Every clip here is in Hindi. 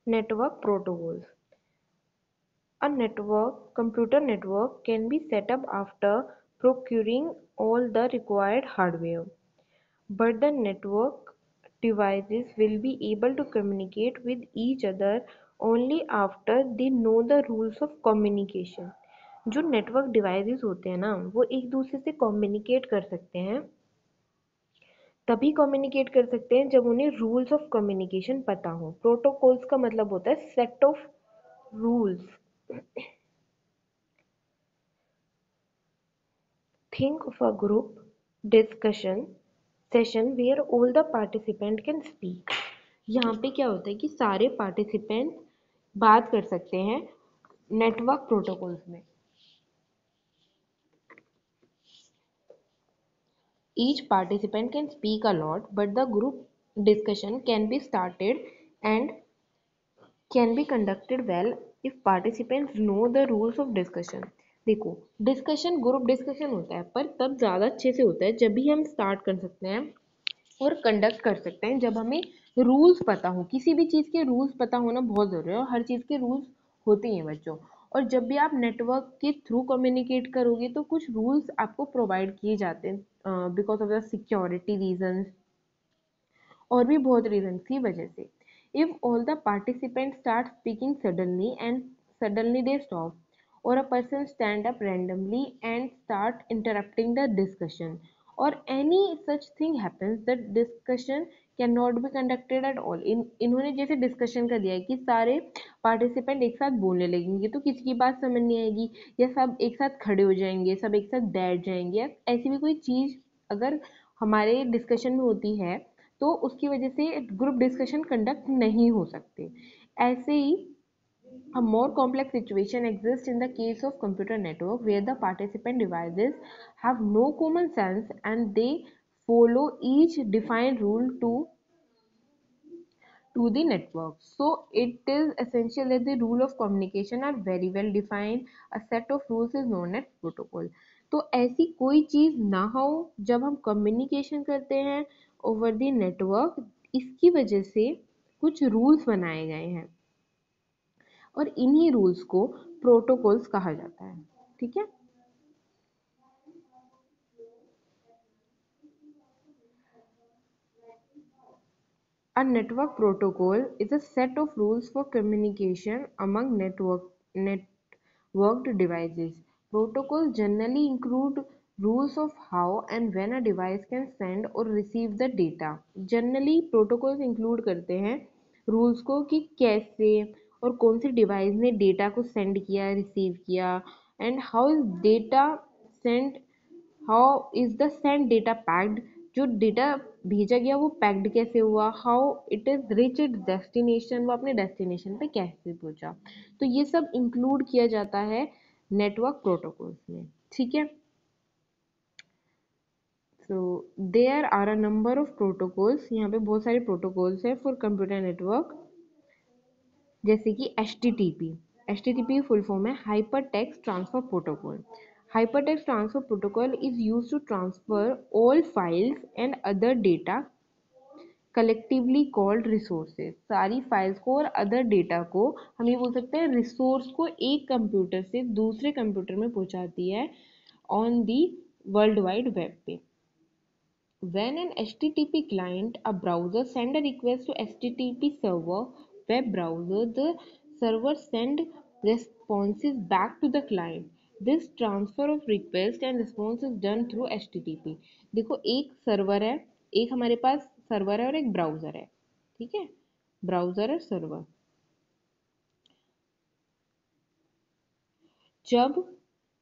Network protocols. A computer network can be set up after procuring all the required hardware, but the network devices will be able to communicate with each other only after they know the rules of communication. जो नेटवर्क डिवाइसेस होते हैं ना, वो एक दूसरे से कम्युनिकेट कर सकते हैं, तभी कम्युनिकेट कर सकते हैं जब उन्हें रूल्स ऑफ कम्युनिकेशन पता हो। प्रोटोकॉल्स का मतलब होता है set of rules. Think of a group discussion session where all the participant can speak. यहाँ पे क्या होता है कि सारे पार्टिसिपेंट बात कर सकते हैं नेटवर्क प्रोटोकॉल्स में। Each participant can speak a lot, but the group discussion can be started and can be conducted well if participants know the rules of discussion. देखो, डिस्कशन ग्रुप डिस्कशन होता है पर तब ज़्यादा अच्छे से होता है जब भी हम स्टार्ट कर सकते हैं और कंडक्ट कर सकते हैं जब हमें रूल्स पता हो। किसी भी चीज़ के रूल्स पता होना बहुत ज़रूरी है और हर चीज़ के रूल्स होते हैं बच्चों। और जब भी आप नेटवर्क के थ्रू कम्युनिकेट करोगे तो कुछ रूल्स आपको प्रोवाइड किए जाते हैं because of the security reasons और भी बहुत रीजन की वजह से। If all the participant start speaking suddenly and suddenly they stop or a person stand up randomly and start interrupting the discussion or any such thing happens that discussion cannot be conducted at all। इन्होंने जैसे डिस्कशन कर दिया है कि सारे पार्टिसिपेंट एक साथ बोलने लगेंगे तो किसी की बात समझ नहीं आएगी, या सब एक साथ खड़े हो जाएंगे, सब एक साथ बैठ जाएंगे, या ऐसी भी कोई चीज़ अगर हमारे डिस्कशन में होती है तो उसकी वजह से ग्रुप डिस्कशन कंडक्ट नहीं हो सकते। ऐसे ही a more complex situation exists in the case of computer network where the participant devices have no common sense and they follow each defined rule to the network. So it is essential that the rule of communication are very well defined. A set of rules is known as protocol. तो ऐसी कोई चीज़ ना हो जब हम कम्युनिकेशन करते हैं ओवर द नेटवर्क, इसकी वजह से कुछ रूल्स बनाए गए हैं और इन्हीं रूल्स को प्रोटोकॉल्स कहा जाता है। ठीक है। A network protocol is a set of rules for communication among networked devices. Protocols generally include rules of how and when a device can send or receive the data. Generally protocols include करते हैं रूल्स को कि कैसे और कौन सी डिवाइस ने डेटा को सेंड किया, रिसीव किया, and how is data send, how is the send data packed, जो डेटा भेजा गया वो पैक्ड कैसे हुआ, how it is reach its destination, वो अपने डेस्टिनेशन पे कैसे पहुंचा। तो ये सब इंक्लूड किया जाता है नेटवर्क प्रोटोकॉल्स में। ठीक है। So there are a number of protocols, यहाँ पे बहुत सारे प्रोटोकॉल्स है फॉर कंप्यूटर नेटवर्क, जैसे कि HTTP। HTTP की फुल फॉर्म है hyper text transfer protocol. Hypertext Transfer Protocol is used to transfer all files and other data collectively called resources। सारी फाइल्स को और अदर डेटा को हम ये बोल सकते हैं रिसोर्स को एक कंप्यूटर से दूसरे कंप्यूटर में पहुंचाती है on the world wide web पे। When an HTTP client, a browser, send a request to HTTP server, web browser, the server send responses back to the client. This transfer of request and response is done through HTTP। देखो एक सर्वर है, एक हमारे पास सर्वर है और एक ब्राउज़र है। ठीक है, ब्राउज़र और सर्वर। जब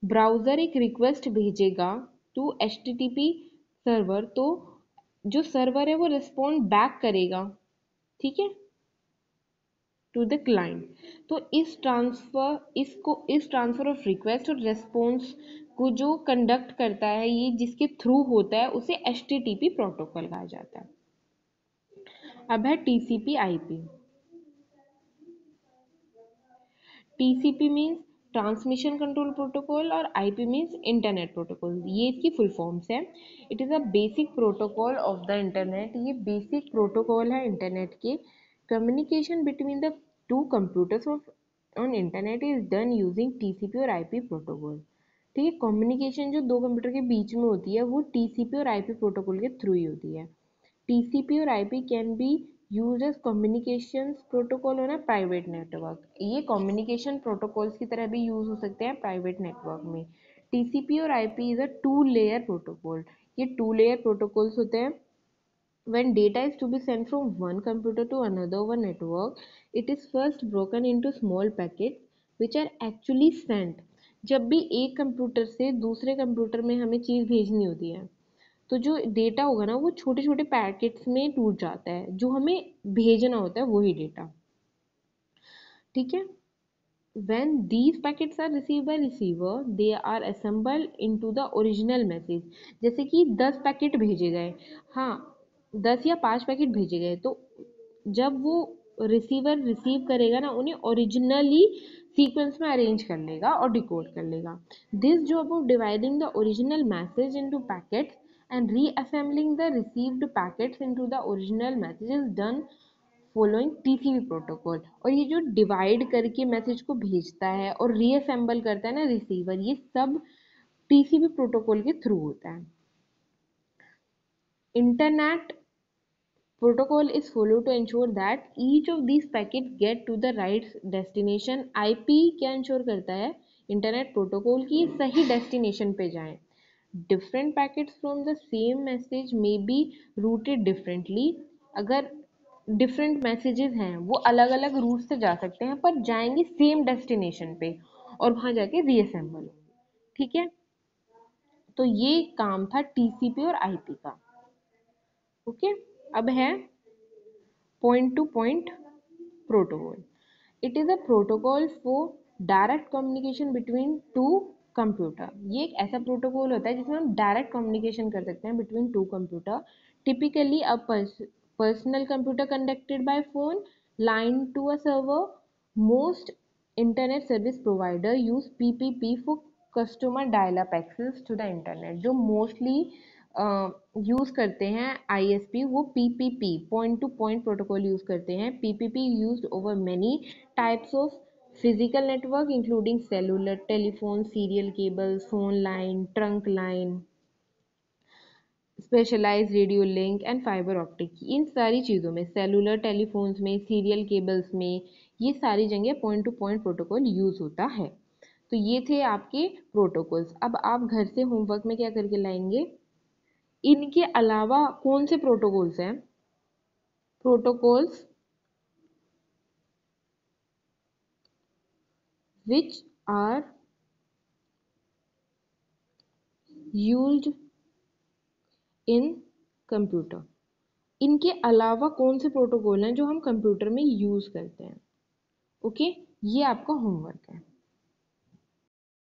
ब्राउज़र एक रिक्वेस्ट भेजेगा टू HTTP सर्वर तो जो सर्वर है वो रिस्पॉन्ड बैक करेगा, ठीक है, टू द क्लाइंट। तो इस ट्रांसफर ऑफ रिक्वेस्ट और रेस्पॉन्स को जो कंडक्ट करता है, ये जिसके थ्रू होता है, उसे HTTP प्रोटोकॉल कहा जाता है। अब है TCP IP। TCP means transmission control protocol और IP मीन्स इंटरनेट प्रोटोकॉल। ये इसकी फुल फॉर्म्स है। It is a basic protocol of the internet. ये बेसिक प्रोटोकॉल है इंटरनेट के। Communication between the two computers on internet is done using TCP और IP प्रोटोकॉल। ठीक है, कम्युनिकेशन जो दो कंप्यूटर के बीच में होती है वो TCP और IP प्रोटोकॉल के थ्रू ही होती है। TCP और IP can be use as communication protocol on a private network. ये कम्युनिकेशन प्रोटोकॉल्स की तरह भी यूज हो सकते हैं प्राइवेट नेटवर्क में। TCP और IP is a two layer protocol. ये टू लेयर प्रोटोकॉल्स होते हैं। When data is to be sent from one computer to another over network, it is first broken into small packets which are actually sent। जब भी एक कंप्यूटर से दूसरे कंप्यूटर में हमें चीज़ भेजनी होती है तो जो डेटा होगा ना वो छोटे छोटे पैकेट्स में टूट जाता है, जो हमें भेजना होता है वही डेटा। ठीक है, when these packets are received by receiver they are assembled into the original message। जैसे कि 10 पैकेट भेजे गए, हाँ 10 या 5 पैकेट भेजे गए, तो जब वो रिसीवर रिसीव करेगा ना उन्हें ओरिजिनली सीक्वेंस में अरेंज कर लेगा और डिकोड कर लेगा। This job of dividing the original message into packets and reassembling the received packets into the original message is done following TCP protocol. और ये जो डिवाइड करके मैसेज को भेजता है और रीअसेंबल करता है ना रिसीवर, ये सब TCP प्रोटोकॉल के थ्रू होता है। Internet protocol is followed to ensure that each of these packets get to the right destination। IP क्या इंश्योर करता है इंटरनेट प्रोटोकॉल की सही डेस्टिनेशन पे जाएं। Different packets from the same message may be rooted differently. अगर डिफरेंट मैसेजेस हैं वो अलग अलग रूट से जा सकते हैं पर जाएंगे सेम डेस्टिनेशन पे और वहां जाके रीअसेंबल होंगे। ठीक है, तो ये काम था TCP और IP का। ओके, अब है point to point protocol। It is a protocol for direct communication between two computer। ये एक ऐसा प्रोटोकॉल होता है जिसमें हम डायरेक्ट कम्युनिकेशन कर सकते हैं between two computer. Typically a personal computer connected by phone line to a server। Most internet service provider use PPP for customer dial-up access to the internet। जो मोस्टली यूज करते हैं ISP वो PPP point to point protocol use करते हैं। PPP used over many types of physical network including cellular telephone, serial cable, phone line, trunk line, specialize radio link and fibre optic. इन सारी चीज़ों में सेलुलर टेलीफोन्स में, सीरियल केबल्स में, ये सारी जगह point to point protocol use होता है। तो ये थे आपके प्रोटोकॉल्स। अब आप घर से होमवर्क में क्या करके लाएंगे, इनके अलावा कौन से प्रोटोकॉल्स हैं, protocols which are used in computer. इनके अलावा कौन से प्रोटोकॉल हैं जो हम कंप्यूटर में यूज करते हैं। ओके, ये आपका होमवर्क है।